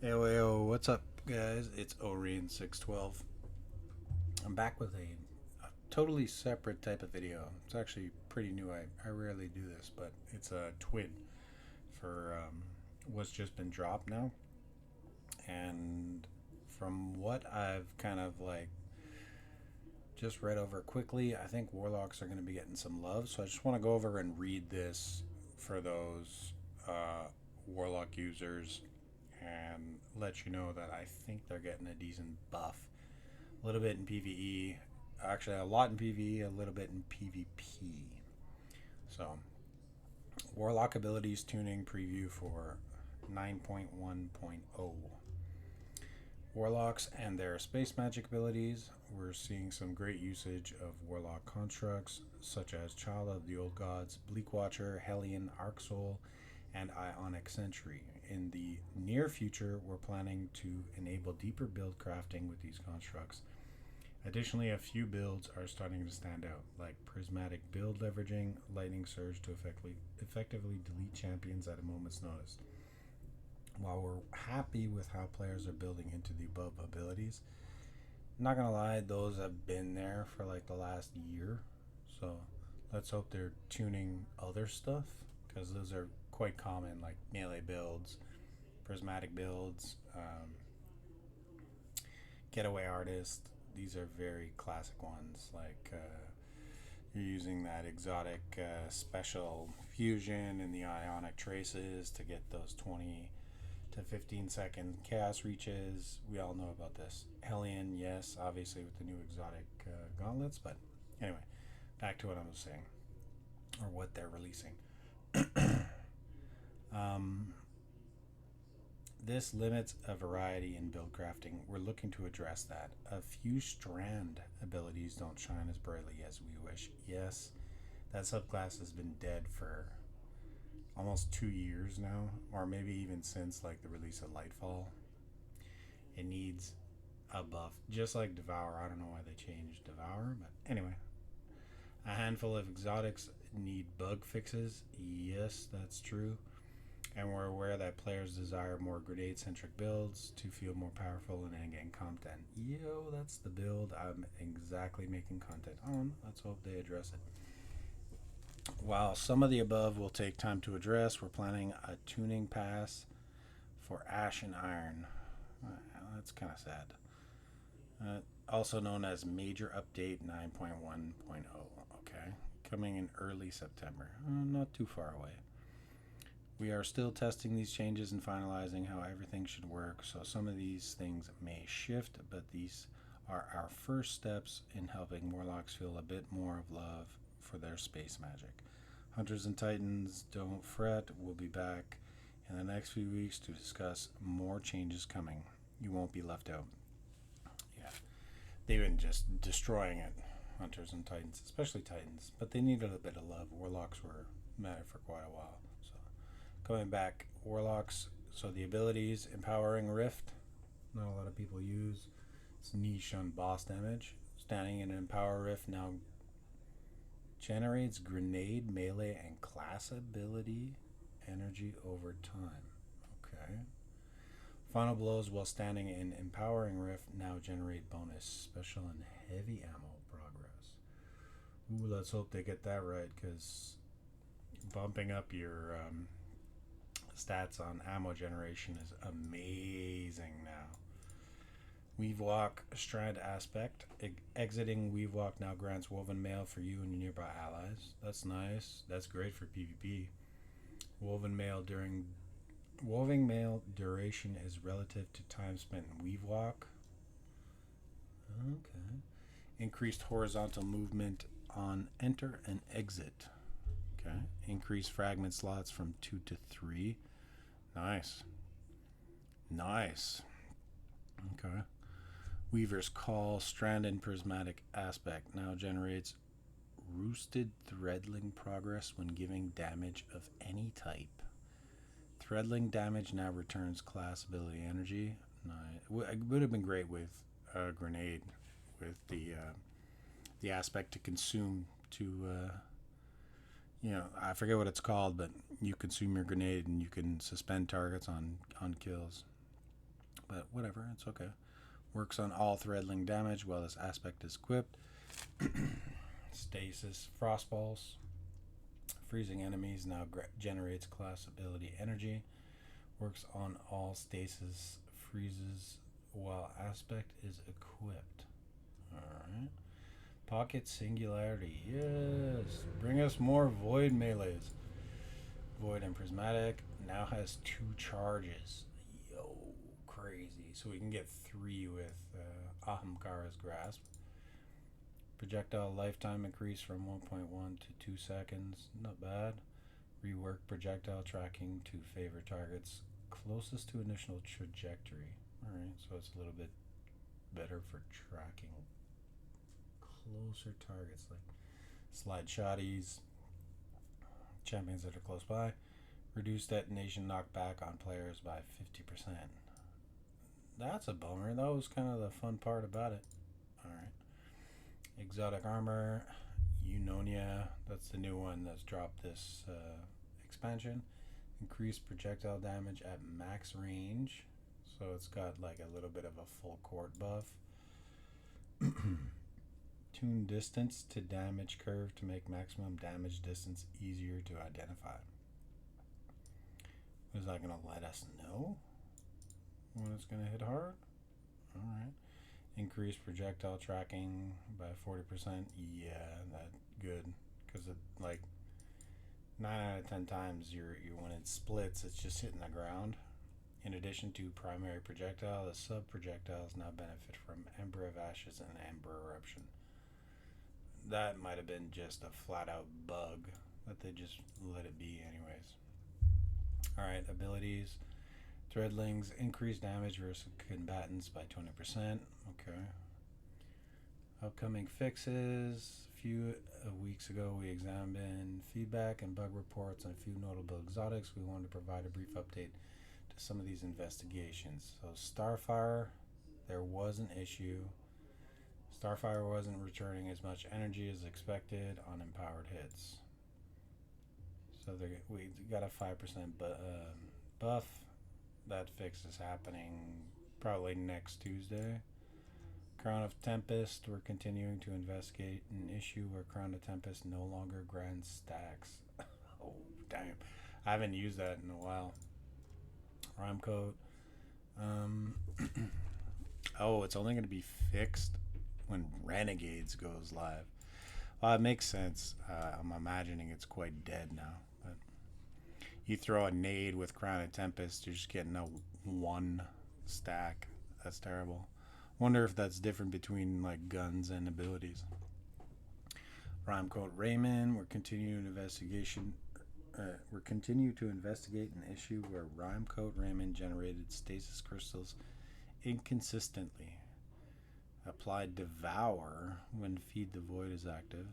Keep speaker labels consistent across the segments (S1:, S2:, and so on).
S1: Yo, what's up, guys? It's Orion612. I'm back with a totally separate type of video. It's actually pretty new. I rarely do this, but it's a TWID for what's just been dropped now. And from what I've kind of like just read over quickly, I think Warlocks are going to be getting some love. So I just want to go over and read this for those Warlock users and let you know that I think they're getting a decent buff. A little bit in PvE, actually a lot in PvE, a little bit in PvP. So, Warlock abilities tuning preview for 9.1.0. Warlocks and their space magic abilities. We're seeing some great usage of Warlock constructs such as Child of the Old Gods, Bleak Watcher, Hellion, Arc Soul, and Ionic Sentry. In the near future, we're planning to enable deeper build crafting with these constructs. Additionally, a few builds are starting to stand out, like Prismatic build leveraging Lightning Surge to effectively delete champions at a moment's notice. While we're happy with how players are building into the above abilities, not gonna lie, those have been there for like the last year. So let's hope they're tuning other stuff, because those are quite common, like melee builds, prismatic builds, getaway artist. These are very classic ones. Like you're using that exotic special fusion and the ionic traces to get those 20 to 15-second chaos reaches. We all know about this. Hellion, yes, obviously with the new exotic gauntlets. But anyway, back to what I was saying, or what they're releasing. um, this limits a variety in build crafting. We're looking to address that. A few strand abilities don't shine as brightly as we wish. Yes, that subclass has been dead for almost 2 years now, or maybe even since like the release of Lightfall. It needs a buff, just like Devour. I don't know why they changed Devour, but anyway, a handful of exotics need bug fixes. Yes, that's true. And we're aware that players desire more grenade centric builds to feel more powerful in endgame content. Yo, that's the build I'm exactly making content on. Let's hope they address it. While some of the above will take time to address, we're planning a tuning pass for Ash and Iron. That's kind of sad. Also known as Major Update 9.1.0. Okay, coming in early September. Not too far away. We are still testing these changes and finalizing how everything should work, so some of these things may shift, but these are our first steps in helping Warlocks feel a bit more of love for their space magic. Hunters and Titans, don't fret, we'll be back in the next few weeks to discuss more changes coming. You won't be left out. Yeah, they've been just destroying it, Hunters and Titans, especially Titans, but they needed a bit of love. Warlocks were mad for quite a while. Coming back, Warlocks, so the abilities, Empowering Rift, not a lot of people use. It's niche on boss damage. Standing in an Empower Rift now generates grenade, melee, and class ability energy over time. Okay. Final blows while standing in Empowering Rift now generate bonus special and heavy ammo progress. Ooh, let's hope they get that right, because bumping up your stats on ammo generation is amazing now. Weave Walk Strand Aspect. Exiting Weave Walk now grants Woven Mail for you and your nearby allies. That's nice. That's great for PvP. Woven Mail duration is relative to time spent in Weave Walk. Okay. Increased horizontal movement on enter and exit. Okay. Increase fragment slots from 2 to 3. Nice. Nice. Okay. Weaver's Call, Strand and Prismatic Aspect now generates roosted threadling progress when giving damage of any type. Threadling damage now returns class ability energy. Nice. It would have been great with a grenade, with the aspect to consume to I forget what it's called, but you consume your grenade and you can suspend targets on kills. but whatever, it's okay. Works on all threadling damage while this aspect is equipped. Stasis Frostballs. Freezing enemies now generates class ability energy. Works on all stasis freezes while aspect is equipped. Alright. Pocket Singularity. Yes. Bring us more Void melees. Void and Prismatic now has 2 charges. Yo, crazy. So we can get 3 with Ahamkara's Grasp. Projectile lifetime increase from 1.1 to 2 seconds. Not bad. Rework projectile tracking to favor targets closest to initial trajectory. Alright, so it's a little bit better for tracking closer targets like slide shotties, champions that are close by. Reduce detonation knockback on players by 50%. That's a bummer. That was kind of the fun part about it. Alright. Exotic armor, Eunonia, that's the new one that's dropped this expansion. Increased projectile damage at max range, so it's got like a little bit of a full court buff. Tune distance to damage curve to make maximum damage distance easier to identify. Is that going to let us know when it's going to hit hard? Alright. Increase projectile tracking by 40%. Yeah, that's good. Because it, like 9 out of 10 times when it splits, it's just hitting the ground. In addition to primary projectile, the sub projectiles now benefit from Ember of Ashes and Ember Eruption. That might have been just a flat out bug that they just let it be anyways. Alright, abilities. Threadlings increase damage versus combatants by 20%. Okay. Upcoming fixes. A few weeks ago we examined feedback and bug reports on a few notable exotics. We wanted to provide a brief update to some of these investigations. So Starfire, there was an issue. Starfire wasn't returning as much energy as expected on empowered hits. So we got a 5% buff. That fix is happening probably next Tuesday. Crown of Tempest, we're continuing to investigate an issue where Crown of Tempest no longer grants stacks. Oh, damn. I haven't used that in a while. Rhyme code. Oh, it's only going to be fixed when Renegades goes live. Well, it makes sense. I'm imagining it's quite dead now. But you throw a nade with Crown of Tempest, you're just getting a 1 stack. That's terrible. Wonder if that's different between like guns and abilities. Rhyme code Raymond. We're continuing to investigate an issue where Rhyme code Raymond generated stasis crystals inconsistently. Applied Devour when Feed the Void is active.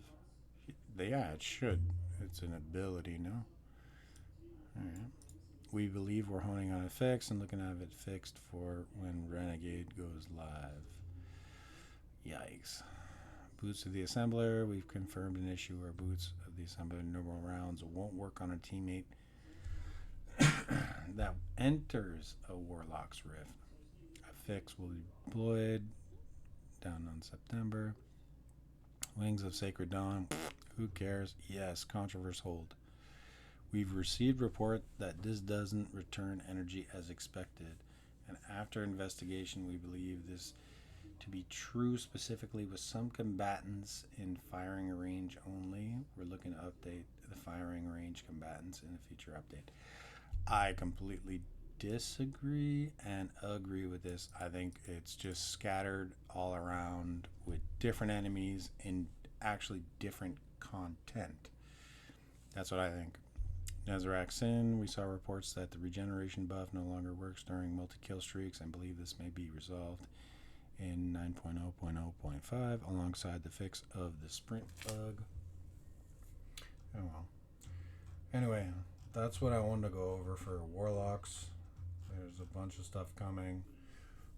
S1: Yeah, it should. It's an ability, no? Alright. We believe we're honing on a fix and looking to have it fixed for when Renegade goes live. Yikes. Boots of the Assembler. We've confirmed an issue where Boots of the Assembler normal rounds won't work on a teammate that enters a Warlock's Rift. A fix will be deployed down on September. Wings of Sacred Dawn. Who cares? Yes, controverse hold. We've received report that this doesn't return energy as expected, and after investigation we believe this to be true specifically with some combatants in firing range only. We're looking to update the firing range combatants in a future update. I completely disagree and agree with this. I think it's just scattered all around with different enemies in actually different content. That's what I think. Nezarec Sin, we saw reports that the regeneration buff no longer works during multi-kill streaks and believe this may be resolved in 9.0.0.5 alongside the fix of the sprint bug. Oh well. Anyway, that's what I wanted to go over for Warlocks. There's a bunch of stuff coming.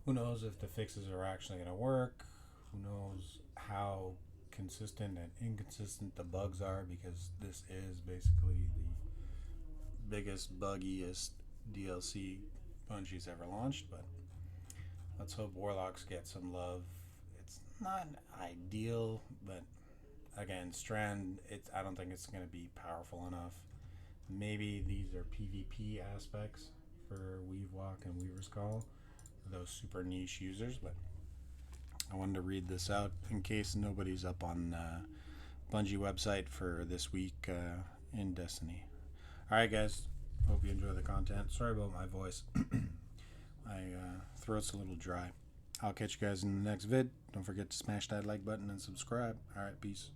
S1: Who knows if the fixes are actually going to work? Who knows how consistent and inconsistent the bugs are, because this is basically the biggest, buggiest DLC Bungie's ever launched. But Let's hope Warlocks get some love. It's not ideal, but again, Strand, I don't think it's going to be powerful enough. Maybe these are PvP aspects for Weave Walk and Weaver's Call, those super niche users, but I wanted to read this out in case nobody's up on Bungie website for this week in Destiny. Alright guys, hope you enjoy the content. Sorry about my voice. My throat's a little dry. I'll catch you guys in the next vid. Don't forget to smash that like button and subscribe. Alright, peace.